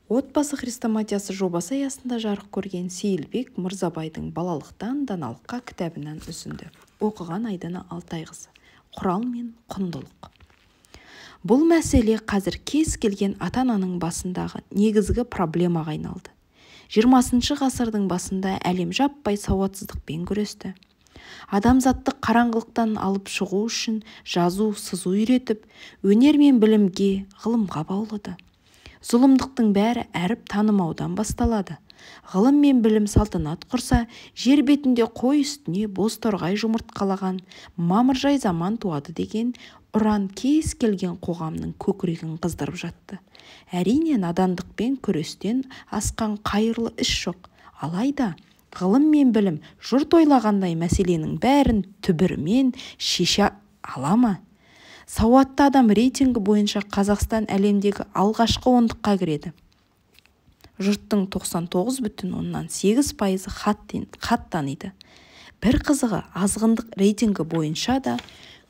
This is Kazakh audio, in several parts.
Отбасы хрестоматиясы жобасы аясында жарық көрген Сейілбек Мырзабайдың «Балалықтан даналыққа» кітабынан үзінді. Оқыған Айдана Алтайқызы. Құрал мен құндылық. Бұл мәселе қазір кез келген ата-ананың басындағы негізгі проблемаға айналды. 20 ғасырдың басында әлем жаппай сауатсыздықпен күресті. Адамзатты қараңғылықтан алып шығу үшін жазу, сызу үйретіп, өнер мен білімге, ғылымға баулыды. Зұлымдықтың бәрі әріп танымаудан басталады. Ғылым мен білім салтанат құрса, жер бетінде қой үстіне бозторғай жұмыртқалаған мамыржай заман туады деген ұран кез келген қоғамның көкірегін қыздырып жатты. Әрине, надандықпен күрестен асқан қайырлы іс жоқ. Алайда, ғылым мен білім жұрт ойлағандай мәселенің бәрін түбірімен шеше ала ма? Сауатты адам рейтингі бойынша Қазақстан әлемдегі алғашқы ондыққа кіреді. Жұрттың 99,8% хат таниды. Бір қызығы, азғындық рейтингі бойынша да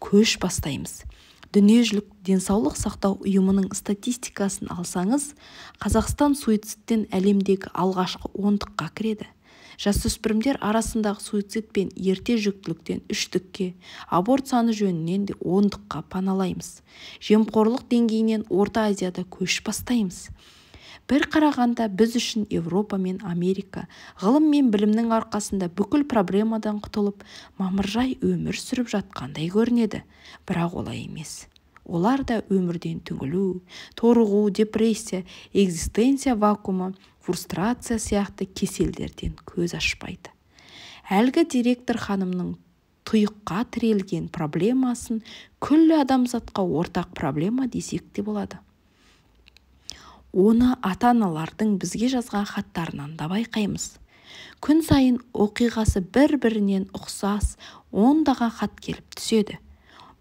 көш бастаймыз. Дүниежүзілік денсаулық сақтау ұйымының статистикасын алсаңыз, Қазақстан суицидтен әлемдегі алғашқы ондыққа кіреді. Жасөспірімдер арасындағы суицид пен ерте жүктіліктен 3-ке, аборт саны жөнінен де 10-қа паналаймыз. Жемқорлық деңгейінен Орта Азияда көш бастаймыз. Бір қарағанда біз үшін Европа мен Америка ғылым мен білімнің арқасында бүкіл проблемадан құтылып, мамыржай өмір сүріп жатқандай көрінеді. Бірақ олай емес. Олар да өмірден түңілу, торығу, депрессия, экзистенция вакуумы, фрустрация сияқты кеселдерден көз ашпайды. Әлгі директор ханымның тұйыққа тірелген проблемасын күллі адамзатқа ортақ проблема десек те болады. Оны ата-аналардың бізге жазған хаттарынан да байқаймыз. Күн сайын оқиғасы бір-бірінен ұқсас 10-даған хат келіп түседі.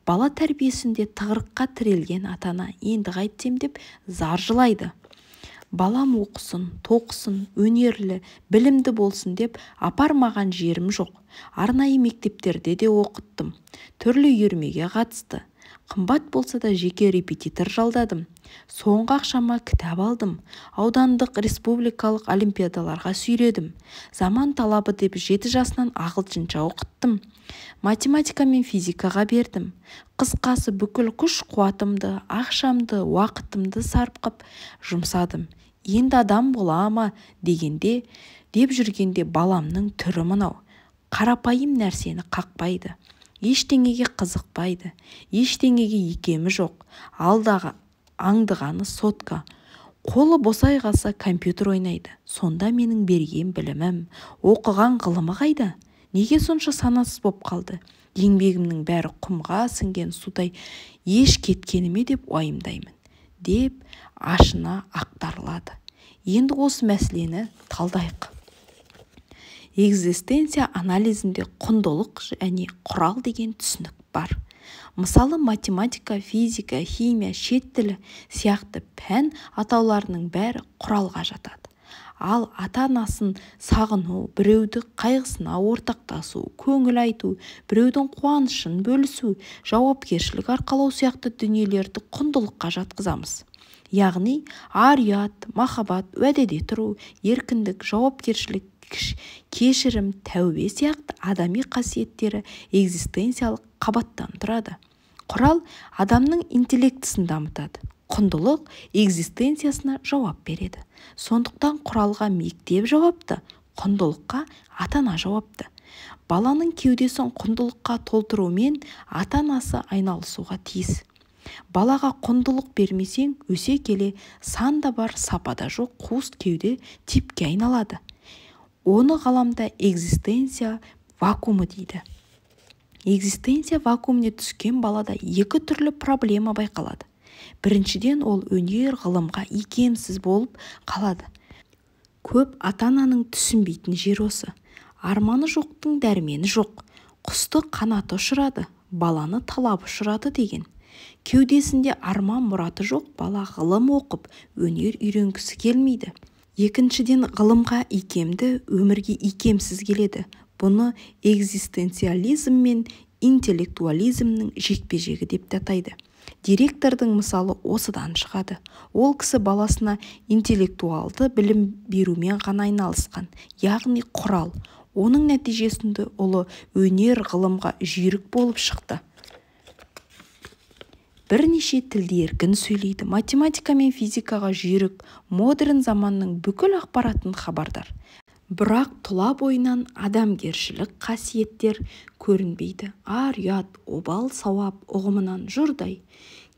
Бала тәрбиесінде тығырыққа тірелген ата-ана енді қайтсем деп зар жылайды. Балам оқысын, тоқысын, өнерлі, білімді болсын деп апармаған жерім жоқ. Арнайы мектептерде де оқыттым. Түрлі үйірмеге қатысты. Қымбат болса да жеке репетитор жалдадым. Соңғы ақшама кітап алдым. Аудандық республикалық олимпиадаларға сүйредім. Заман талабы деп 7 жасынан ағылшынша оқыттым. Математика мен физикаға бердім. Қысқасы бүкіл күш-қуатымды, ақшамды, уақытымды сарқып жұмсадым. Енді адам бола ма дегенде, деп жүргенде баламның түрі мынау. Қарапайым нәрсені қақпайды. Ештеңеге қызықпайды. Ештеңеге икемі жоқ. Алдағы аңдығаны сотка. Қолы босай қалса компьютер ойнайды. Сонда менің берген білімім, оқыған ғылымы қайда? Неге сонша санасыз боп қалды? Еңбегімнің бәрі құмға сіңген судай еш кеткеніме деп уайымдаймын, деп ашына ақтарылады. Енді осы мәселені талдайық. Экзистенция анализінде құндылық және құрал деген түсінік бар. Мысалы, математика, физика, химия, шет тілі сияқты пән атауларының бәрі құралға жатады. Ал ата-анасын сағыну, біреуді қайғысына ортақтасу, көңіл айту, біреудің қуанышын бөлісу, жауапкершілік арқалау сияқты дүниелерді құндылыққа жатқызамыз. Яғни, ар-ұят, махаббат, уәдеде тұру, еркіндік, жауапкершілік, кешірім, тәубе сияқты адами қасиеттері экзистенциялық қабаттан тұрады. Құрал адамның интеллектісін дамытады. Құндылық экзистенциясына жауап береді. Сондықтан құралға мектеп жауапты, құндылыққа ата-ана жауапты. Баланың кеудесін құндылыққа толтырумен ата-анасы айналысуға тиіс. Балаға құндылық бермесең, өсе келе санда бар, сапада жоқ қуыс кеуде типке айналады. Оны ғаламда экзистенция вакуумы дейді. Экзистенция вакууміне түскен балада 2 түрлі проблема байқалады. Біріншіден, ол өнер, ғылымға икемсіз болып қалады. Көп ата-ананың түсінбейтін жер осы. Арманы жоқтың дәрмені жоқ. Құсты қанаты ұшырады, баланы талап ұшырады деген. Кеудесінде арман мұраты жоқ бала ғылым оқып, өнер үйренгісі келмейді. Екіншіден, ғылымға икемді, өмірге икемсіз келеді. Бұны экзистенциализм мен интеллектуализмнің жекпе-жегі деп атайды. Директордың мысалы осыдан шығады. Ол кісі баласына интеллектуалды білім берумен ғана айналысқан, яғни құрал. Оның нәтижесінде ұлы өнер ғылымға жүйрік болып шықты. Бірнеше тілде еркін сөйлейді, математика мен физикаға жүйрік, модерн заманның бүкіл ақпаратын хабардар. Бірақ тұла бойынан адамгершілік қасиеттер көрінбейді. Ар-ұят, обал сауап ұғымынан жұрдай.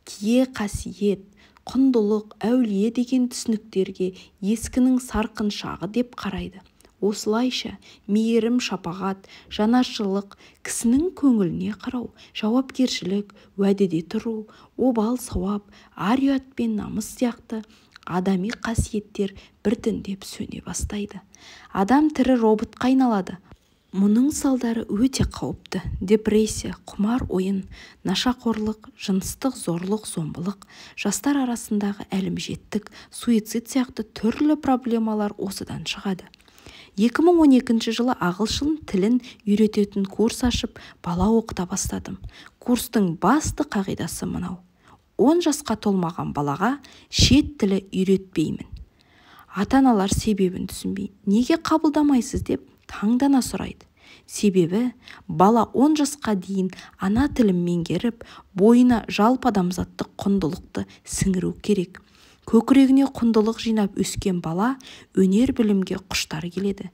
Кие қасиет, құндылық, әулие деген түсініктерге ескінің сарқыншағы деп қарайды. Осылайша мейірім, шапағат, жанашырлық, кісінің көңіліне қарау, жауапкершілік, уәдеде тұру, обал сауап, ар-ұят пен намыс сияқты адами қасиеттер біртіндеп сөне бастайды. Адам тірі роботқа айналады. Мұның салдары өте қауіпті. Депрессия, құмар ойын, нашақорлық, жыныстық зорлық, зомбылық, жастар арасындағы әлімжеттік, суицид сияқты түрлі проблемалар осыдан шығады. 2012 жылы ағылшын тілін үйрететін курс ашып, бала оқыта бастадым. Курстың басты қағидасы мынау: 10 жасқа толмаған балаға шет тілі үйретпеймін. Ата-аналар себебін түсінбей, неге қабылдамайсыз деп таңдана сұрайды. Себебі бала 10 жасқа дейін ана тілін меңгеріп, бойына жалпы адамзаттық құндылықты сіңіру керек. Көкірегіне құндылық жинап өскен бала өнер білімге құштар келеді.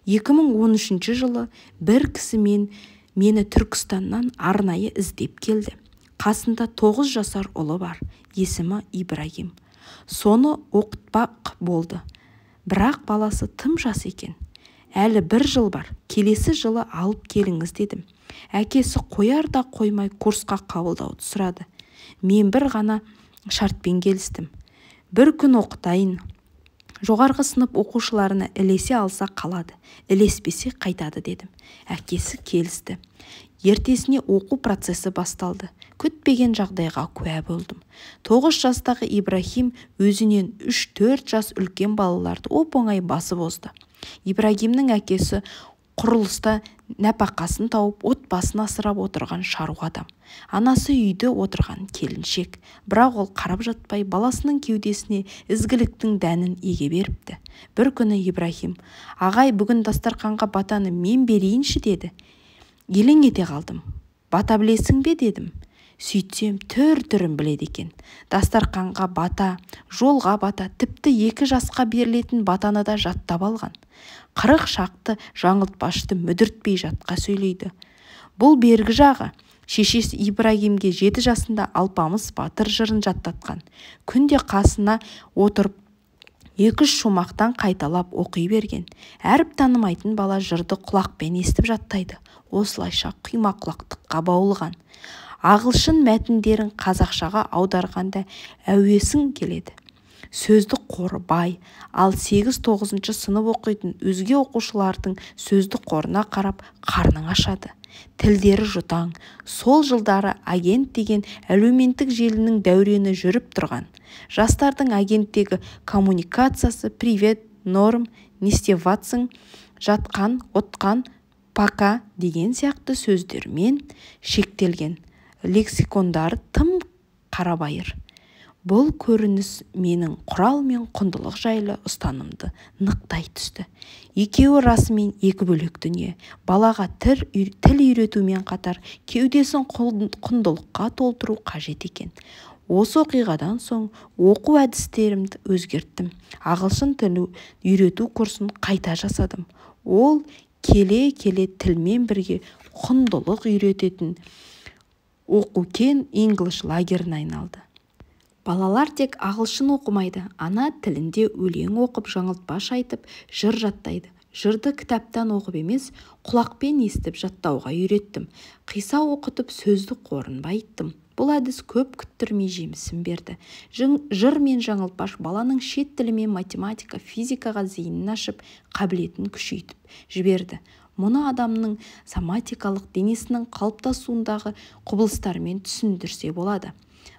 2013 жылы бір кісі мені Түркістаннан арнайы іздеп келді. Қасында 9 жасар ұлы бар, есімі Ибрагим. Соны оқытпақ болды. Бірақ баласы тым жас екен. Әлі 1 жыл бар, келесі жылы алып келіңіз дедім. Әкесі қояр да қоймай курсқа қабылдауды сұрады. Мен бір ғана шартпен келістім. 1 күн оқытайын. Жоғарғы сынып оқушыларына ілесе алса қалады, ілеспесе қайтады дедім. Әкесі келісті. Ертесіне оқу процесі басталды. Күтпеген жағдайға куә болдым. 9 жастағы Ибрахим өзінен 3-4 жас үлкен балаларды оп-оңай басып озды. Ибрагимнің әкесі құрылыста нәпақасын тауып, отбасын асырап отырған шаруа адам. Анасы үйде отырған келіншек. Бірақ ол қарап жатпай, баласының кеудесіне ізгіліктің дәнін еге беріпті. Bir күні Ибрахим: "Ағай, бүгін дастарханға батаны мен берейінші" деді. Елең ете қалдым. "Бата білесің бе?" дедім. Сөйтсем, түр-түрін біледі екен. Дастарханға бата, жолға бата, тіпті 2 жасқа берілетін батаны да жаттап алған. 40 шақты жаңылтпашты мүдіртпей жатқа сөйлейді. Бұл бергі жағы. Шешесі Ибрагимге 7 жасында Алпамыс батыр жырын жаттатқан. Күнде қасына отырып 2-3 шумақтан қайталап оқи берген. Әріп танымайтын бала жырды құлақпен естіп жаттайды. Осылайша құймақ-құлақтыққа баулған. Ағылшын мәтіндерін қазақшаға аударғанда әуесің келеді. Сөздік қоры бай, ал 8-9 сынып оқитын өзге оқушылардың сөздік қорына қарап қарның ашады. Тілдері жұтаң. Сол жылдары агент деген әлеуметтік желінің дәурені жүріп тұрған. Жастардың агенттегі коммуникациясы привет, норм, нестеватсың, жатқан, отқан, пока деген сияқты сөздермен шектелген. Лексикондары тым қарабайыр. Бұл көрініс менің құрал мен құндылық жайлы ұстанымды нықтай түсті. Екеуі расымен 2 бөлек дүние. Балаға тіл үйретумен қатар кеудесін құндылыққа толтыру қажет екен. Осы оқиғадан соң оқу әдістерімді өзгерттім. Ағылшын тілі үйрету курсын қайта жасадым. Ол келе-келе тілмен бірге құндылық үйрететін оқукен English лагеріне айналды. Балалар тек ағылшын оқымайды, ана тілінде өлең оқып, жаңылтпаш айтып, жыр жаттайды. Жырды кітаптан оқып емес, құлақпен естіп жаттауға үйреттім. Қиса оқытып сөздік қорын байыттым. Бұл әдіс көп күттірмей жемісін берді. Жыр мен жаңылтпаш баланың шет тілі мен математика, физикаға зейінін ашып, қабілетін күшейтіп жіберді. Мұны адамның соматикалық денесінің қалыптасуындағы құбылыстармен түсіндірсе болады.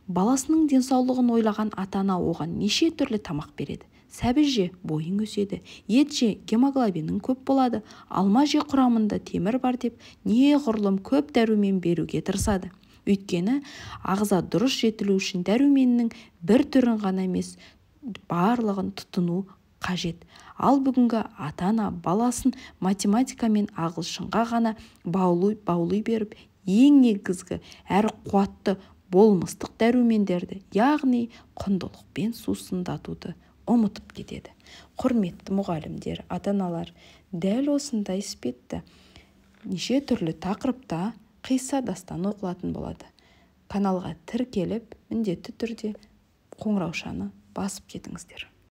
Баласының денсаулығын ойлаған ата-ана оған неше түрлі тамақ береді. Сәбіз же, бойың өседі. Ет же, гемоглобинің көп болады. Алма же, құрамында темір бар деп неғұрлым көп дәрумен беруге тырысады. Өйткені ағза дұрыс жетілу үшін дәруменнің бір түрін ғана емес, барлығын тұтыну қажет. Ал бүгінгі ата-ана баласын математика мен ағылшынға ғана баулай беріп, ең негізгі әрі қуатты болмыстық дәрумендерді, яғни құндылықпен сусындатуды ұмытып кетеді. Құрметті мұғалімдер, ата-аналар, дәл осындай іспетті неше түрлі тақырыпта қисса дастан оқылатын болады. Каналға тіркеліп, міндетті түрде қоңыраушаны басып кетіңіздер.